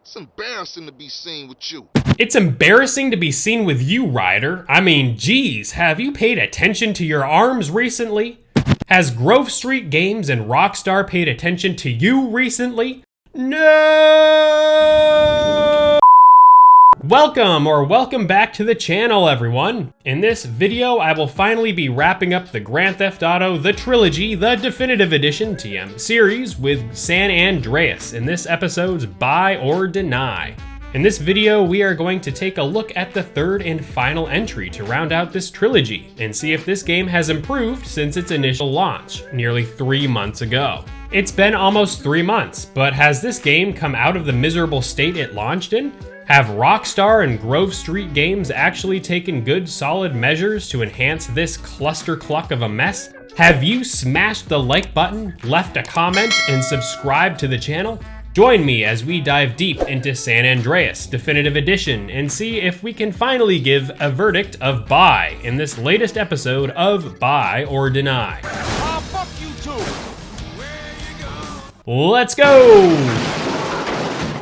It's embarrassing to be seen with you. It's embarrassing to be seen with you, Ryder. I mean, geez, have you paid attention to your arms recently? Has Grove Street Games and Rockstar paid attention to you recently? No! Welcome back to the channel, everyone. In this video, I will finally be wrapping up the Grand Theft Auto The Trilogy, the Definitive Edition TM series with San Andreas in this episode's Buy or Deny. In this video, we are going to take a look at the third and final entry to round out this trilogy and see if this game has improved since its initial launch, nearly 3 months ago. It's been almost 3 months, but has this game come out of the miserable state it launched in? Have Rockstar and Grove Street Games actually taken good solid measures to enhance this cluster cluck of a mess? Have you smashed the like button, left a comment, and subscribed to the channel? Join me as we dive deep into San Andreas Definitive Edition and see if we can finally give a verdict of buy in this latest episode of Buy or Deny. Oh, fuck you too. Let's go!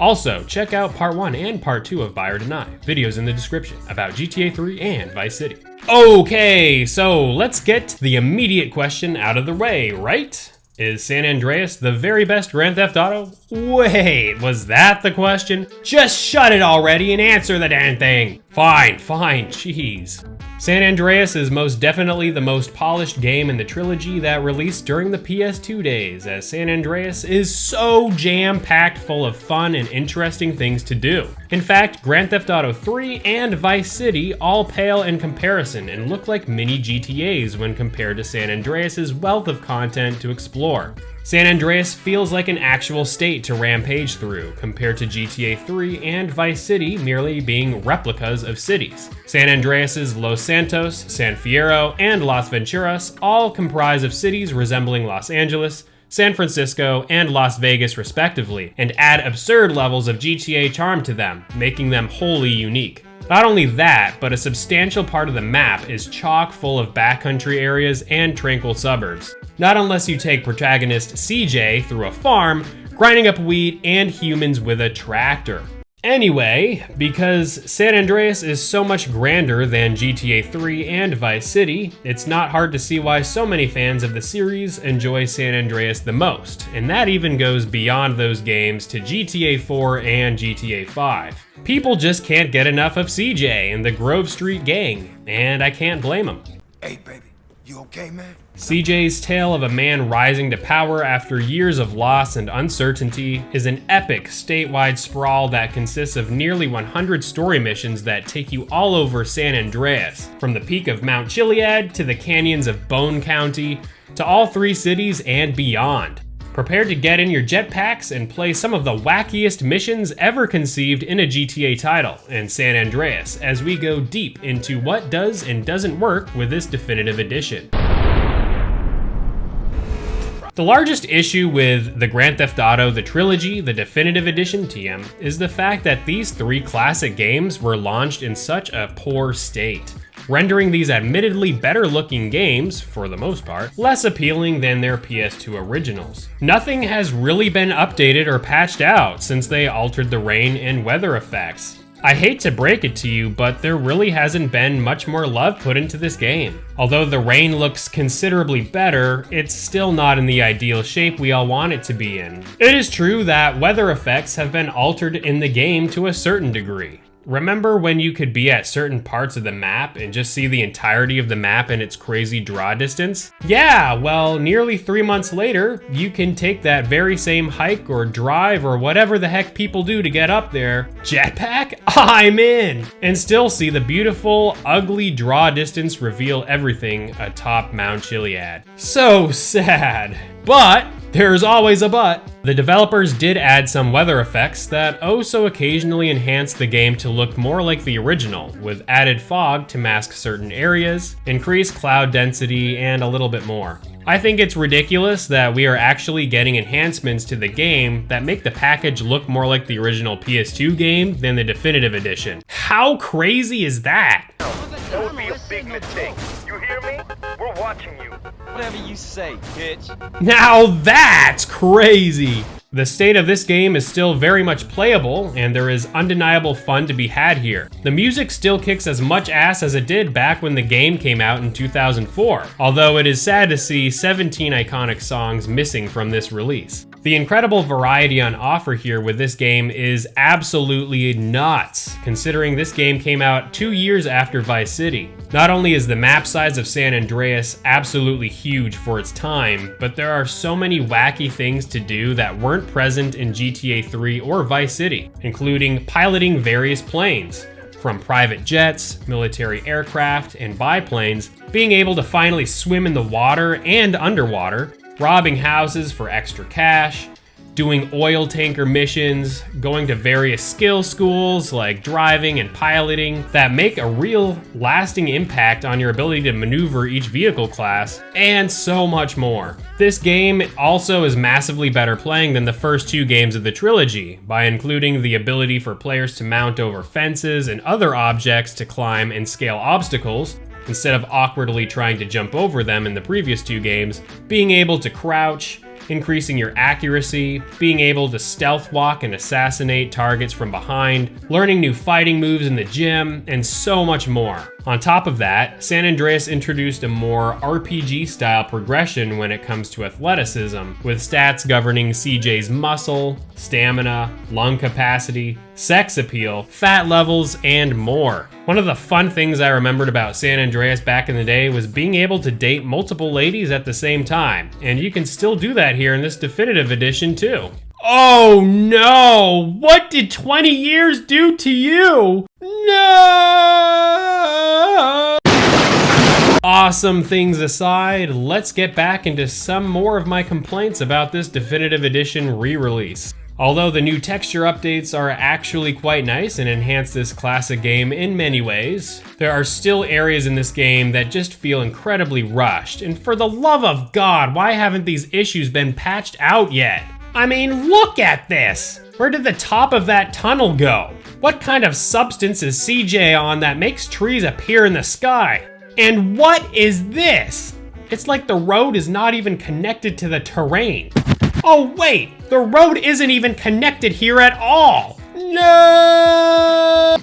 Also, check out part 1 and part 2 of Buy or Deny, videos in the description about GTA 3 and Vice City. Okay, so let's get the immediate question out of the way, right? Is San Andreas the very best Grand Theft Auto? Wait, was that the question? Just shut it already and answer the damn thing. Fine, jeez. San Andreas is most definitely the most polished game in the trilogy that released during the PS2 days, as San Andreas is so jam-packed full of fun and interesting things to do. In fact, Grand Theft Auto 3 and Vice City all pale in comparison and look like mini GTAs when compared to San Andreas' wealth of content to explore. San Andreas feels like an actual state to rampage through, compared to GTA 3 and Vice City merely being replicas of cities. San Andreas' Los Santos, San Fierro, and Las Venturas all comprise of cities resembling Los Angeles, San Francisco, and Las Vegas respectively, and add absurd levels of GTA charm to them, making them wholly unique. Not only that, but a substantial part of the map is chock full of backcountry areas and tranquil suburbs. Not unless you take protagonist CJ through a farm, grinding up wheat and humans with a tractor. Anyway, because San Andreas is so much grander than GTA 3 and Vice City, it's not hard to see why so many fans of the series enjoy San Andreas the most, and that even goes beyond those games to GTA 4 and GTA 5. People just can't get enough of CJ and the Grove Street Gang, and I can't blame them. Hey, baby, you okay, man? CJ's tale of a man rising to power after years of loss and uncertainty is an epic statewide sprawl that consists of nearly 100 story missions that take you all over San Andreas, from the peak of Mount Chiliad to the canyons of Bone County, to all 3 cities and beyond. Prepare to get in your jetpacks and play some of the wackiest missions ever conceived in a GTA title in San Andreas as we go deep into what does and doesn't work with this definitive edition. The largest issue with the Grand Theft Auto The Trilogy, the Definitive Edition TM, is the fact that these 3 classic games were launched in such a poor state, rendering these admittedly better looking games, for the most part, less appealing than their PS2 originals. Nothing has really been updated or patched out since they altered the rain and weather effects. I hate to break it to you, but there really hasn't been much more love put into this game. Although the rain looks considerably better, it's still not in the ideal shape we all want it to be in. It is true that weather effects have been altered in the game to a certain degree. Remember when you could be at certain parts of the map and just see the entirety of the map in its crazy draw distance? Yeah, well, nearly 3 months later, you can take that very same hike or drive or whatever the heck people do to get up there, jetpack? I'm in! And still see the beautiful, ugly draw distance reveal everything atop Mount Chiliad. So sad. But there's always a but. The developers did add some weather effects that oh so occasionally enhance the game to look more like the original, with added fog to mask certain areas, increased cloud density, and a little bit more. I think it's ridiculous that we are actually getting enhancements to the game that make the package look more like the original PS2 game than the Definitive Edition. How crazy is that? That would be a big mistake. You hear me? We're watching you. Whatever you say, bitch. Now that's crazy! The state of this game is still very much playable, and there is undeniable fun to be had here. The music still kicks as much ass as it did back when the game came out in 2004, although it is sad to see 17 iconic songs missing from this release. The incredible variety on offer here with this game is absolutely nuts, considering this game came out 2 years after Vice City. Not only is the map size of San Andreas absolutely huge for its time, but there are so many wacky things to do that weren't present in GTA 3 or Vice City, including piloting various planes, from private jets, military aircraft, and biplanes, being able to finally swim in the water and underwater, robbing houses for extra cash, doing oil tanker missions, going to various skill schools like driving and piloting that make a real lasting impact on your ability to maneuver each vehicle class, and so much more. This game also is massively better playing than the first 2 games of the trilogy, by including the ability for players to mount over fences and other objects to climb and scale obstacles, instead of awkwardly trying to jump over them in the previous 2 games, being able to crouch, increasing your accuracy, being able to stealth walk and assassinate targets from behind, learning new fighting moves in the gym, and so much more. On top of that, San Andreas introduced a more RPG-style progression when it comes to athleticism, with stats governing CJ's muscle, stamina, lung capacity, sex appeal, fat levels, and more. One of the fun things I remembered about San Andreas back in the day was being able to date multiple ladies at the same time, and you can still do that here in this definitive edition too. Oh no! What did 20 years do to you? No! Awesome things aside, let's get back into some more of my complaints about this definitive edition re-release. Although the new texture updates are actually quite nice and enhance this classic game in many ways, there are still areas in this game that just feel incredibly rushed, and for the love of God, why haven't these issues been patched out yet? I mean, look at this! Where did the top of that tunnel go? What kind of substance is CJ on that makes trees appear in the sky? And what is this? It's like the road is not even connected to the terrain. Oh wait, the road isn't even connected here at all! No!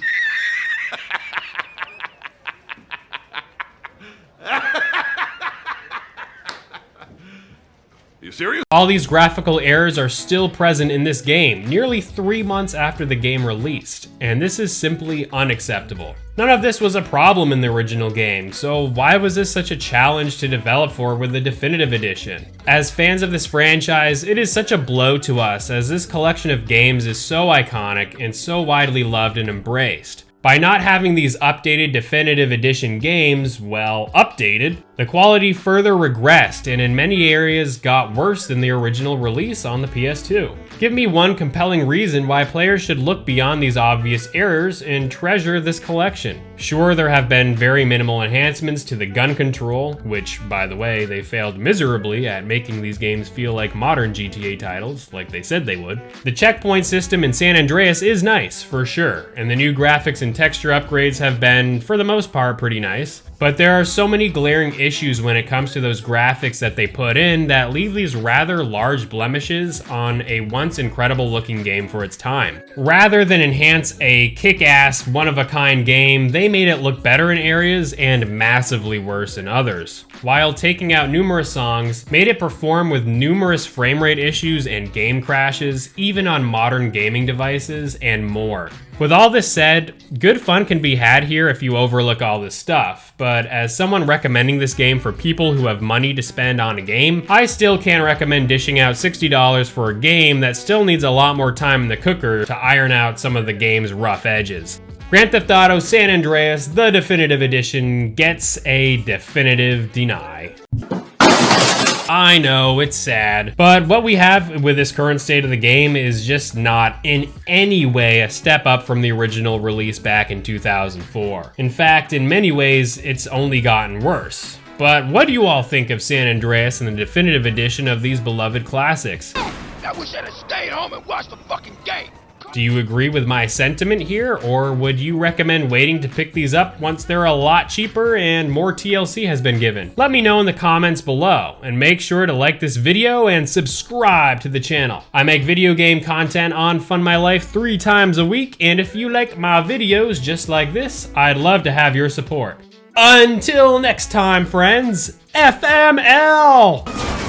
You serious? All these graphical errors are still present in this game, nearly 3 months after the game released, and this is simply unacceptable. None of this was a problem in the original game, so why was this such a challenge to develop for with the definitive edition? As fans of this franchise, it is such a blow to us, as this collection of games is so iconic and so widely loved and embraced. By not having these updated definitive edition games, well, updated, the quality further regressed and in many areas got worse than the original release on the PS2. Give me one compelling reason why players should look beyond these obvious errors and treasure this collection. Sure, there have been very minimal enhancements to the gun control, which, by the way, they failed miserably at making these games feel like modern GTA titles, like they said they would. The checkpoint system in San Andreas is nice, for sure, and the new graphics and texture upgrades have been, for the most part, pretty nice. But there are so many glaring issues when it comes to those graphics that they put in that leave these rather large blemishes on a once incredible looking game for its time. Rather than enhance a kick-ass, one-of-a-kind game, they made it look better in areas and massively worse in others, while taking out numerous songs, made it perform with numerous frame rate issues and game crashes, even on modern gaming devices, and more. With all this said, good fun can be had here if you overlook all this stuff, but as someone recommending this game for people who have money to spend on a game, I still can't recommend dishing out $60 for a game that still needs a lot more time in the cooker to iron out some of the game's rough edges. Grand Theft Auto San Andreas, the definitive edition, gets a definitive deny. I know, it's sad, but what we have with this current state of the game is just not in any way a step up from the original release back in 2004. In fact, in many ways, it's only gotten worse. But what do you all think of San Andreas and the definitive edition of these beloved classics? I wish I'd have stayed home and watched the fucking game. Do you agree with my sentiment here, or would you recommend waiting to pick these up once they're a lot cheaper and more TLC has been given? Let me know in the comments below, and make sure to like this video and subscribe to the channel. I make video game content on Fun My Life 3 times a week, and if you like my videos just like this, I'd love to have your support. Until next time, friends, FML!